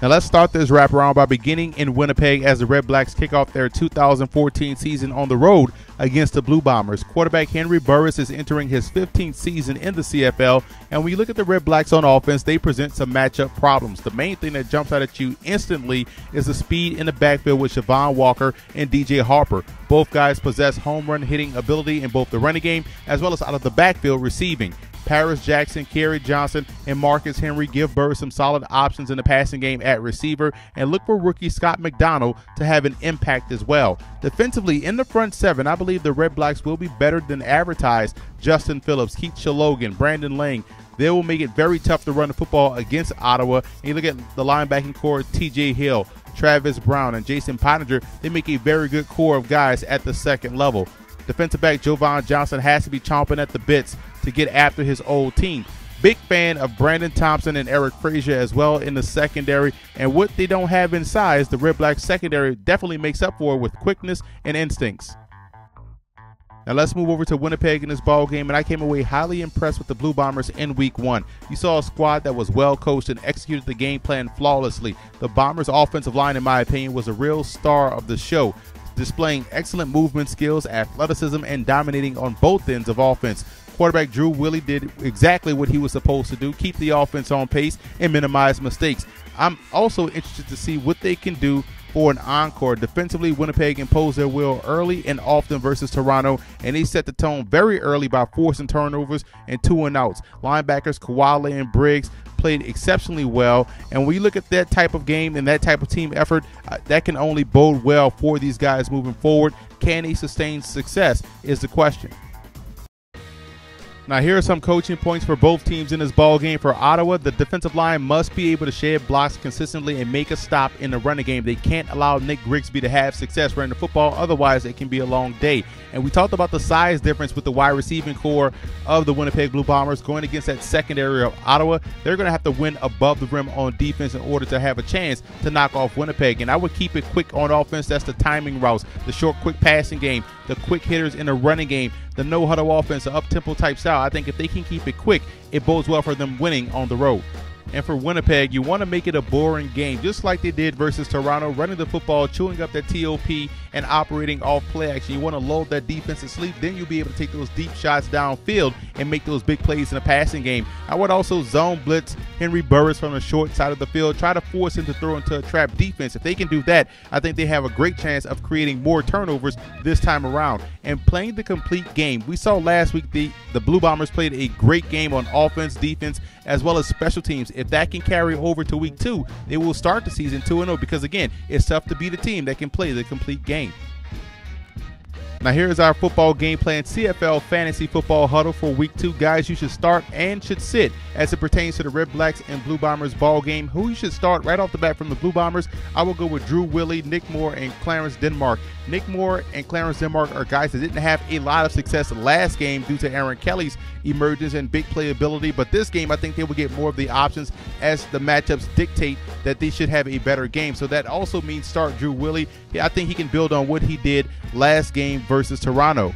Now let's start this wraparound by beginning in Winnipeg as the RedBlacks kick off their 2014 season on the road against the BlueBombers. Quarterback Henry Burris is entering his 15th season in the CFL, and when you look at the RedBlacks on offense, they present some matchup problems. The main thing that jumps out at you instantly is the speed in the backfield with Siobhan Walker and DJ Harper. Both guys possess home run hitting ability in both the running game as well as out of the backfield receiving. Paris Jackson, Kerry Johnson, and Marcus Henry give Burris some solid options in the passing game at receiver, and look for rookie Scott McDonald to have an impact as well. Defensively, in the front seven, I believe the RedBlacks will be better than advertised. Justin Phillips, Keith Shalogan, Brandon Lang, they will make it very tough to run the football against Ottawa. And you look at the linebacking core, TJ Hill, Travis Brown, and Jason Pottinger, they make a very good core of guys at the second level. Defensive back Jovan Johnson has to be chomping at the bits to get after his old team. Big fan of Brandon Thompson and Eric Frazier as well in the secondary, and what they don't have in size, the RedBlacks secondary definitely makes up for with quickness and instincts. Now let's move over to Winnipeg in this ball game, and I came away highly impressed with the BlueBombers in Week 1. You saw a squad that was well coached and executed the game plan flawlessly. The Bombers' offensive line, in my opinion, was a real star of the show, displaying excellent movement skills, athleticism, and dominating on both ends of offense. Quarterback Drew Willie did exactly what he was supposed to do, keep the offense on pace and minimize mistakes. I'm also interested to see what they can do for an encore. Defensively, Winnipeg imposed their will early and often versus Toronto, and they set the tone very early by forcing turnovers and 2-and-outs. Linebackers Kawale and Briggs played exceptionally well, and when you look at that type of game and that type of team effort, that can only bode well for these guys moving forward. Can they sustain success is the question. Now here are some coaching points for both teams in this ball game. For Ottawa, the defensive line must be able to shed blocks consistently and make a stop in the running game. They can't allow Nick Grigsby to have success running the football, otherwise it can be a long day. And we talked about the size difference with the wide receiving core of the Winnipeg Blue Bombers going against that secondary of Ottawa. They're going to have to win above the rim on defense in order to have a chance to knock off Winnipeg. And I would keep it quick on offense. That's the timing routes, the short, quick passing game, the quick hitters in the running game, the no-huddle offense, the up-tempo type style. I think if they can keep it quick, it bodes well for them winning on the road. And for Winnipeg, you want to make it a boring game, just like they did versus Toronto, running the football, chewing up that TOP, and operating off play action. You want to load that defense to sleep, then you'll be able to take those deep shots downfield and make those big plays in the passing game. I would also zone blitz Henry Burris from the short side of the field, try to force him to throw into a trap defense. If they can do that, I think they have a great chance of creating more turnovers this time around. And playing the complete game, we saw last week the Blue Bombers played a great game on offense, defense, as well as special teams. If that can carry over to Week 2, they will start the season 2-0 because, again, it's tough to beat a team that can play the complete game. Now here's our football game plan CFL Fantasy Football Huddle for Week 2. Guys you should start and should sit as it pertains to the RedBlacks and Blue Bombers ball game. Who you should start right off the bat from the Blue Bombers, I will go with Drew Willie, Nick Moore, and Clarence Denmark. Nick Moore and Clarence Denmark are guys that didn't have a lot of success last game due to Aaron Kelly's emergence and big playability, but this game I think they will get more of the options as the matchups dictate that they should have a better game. So that also means start Drew Willie. I think he can build on what he did last game versus Toronto.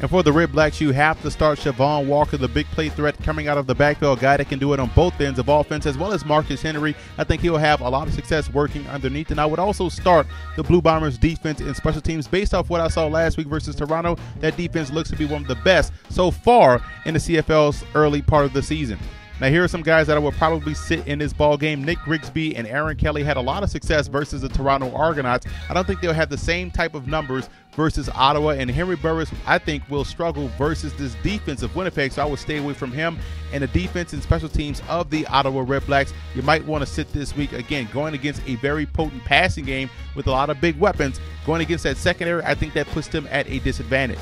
And for the RedBlacks, you have to start Siobhan Walker, the big play threat coming out of the backfield, a guy that can do it on both ends of offense, as well as Marcus Henry. I think he'll have a lot of success working underneath. And I would also start the Blue Bombers defense and special teams. Based off what I saw last week versus Toronto, that defense looks to be one of the best so far in the CFL's early part of the season. Now here are some guys that I will probably sit in this ball game. Nick Grigsby and Aaron Kelly had a lot of success versus the Toronto Argonauts. I don't think they'll have the same type of numbers versus Ottawa, and Henry Burris I think will struggle versus this defense of Winnipeg, so I would stay away from him. And the defense and special teams of the Ottawa RedBlacks, you might want to sit this week. Again, going against a very potent passing game with a lot of big weapons, going against that secondary, I think that puts them at a disadvantage.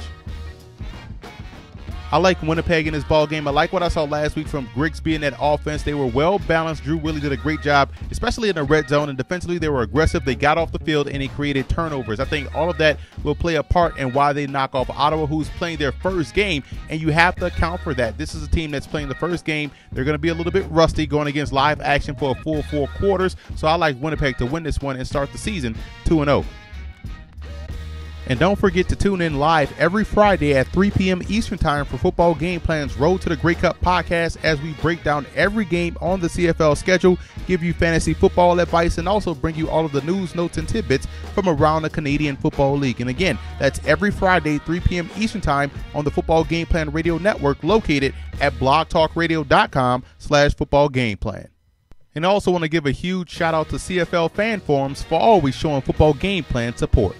I like Winnipeg in this ball game. I like what I saw last week from Grigsby in that offense. They were well balanced. Drew Willie did a great job, especially in the red zone. And defensively, they were aggressive. They got off the field and they created turnovers. I think all of that will play a part in why they knock off Ottawa, who's playing their first game. And you have to account for that. This is a team that's playing the first game. They're going to be a little bit rusty going against live action for a full 4 quarters. So I like Winnipeg to win this one and start the season 2-0. And don't forget to tune in live every Friday at 3 p.m. Eastern Time for Football Game Plan's Road to the Grey Cup podcast as we break down every game on the CFL schedule, give you fantasy football advice, and also bring you all of the news, notes, and tidbits from around the Canadian Football League. And again, that's every Friday, 3 p.m. Eastern Time on the Football Game Plan Radio Network located at blogtalkradio.com/footballgameplan. And I also want to give a huge shout out to CFL Fan Forums for always showing Football Game Plan support.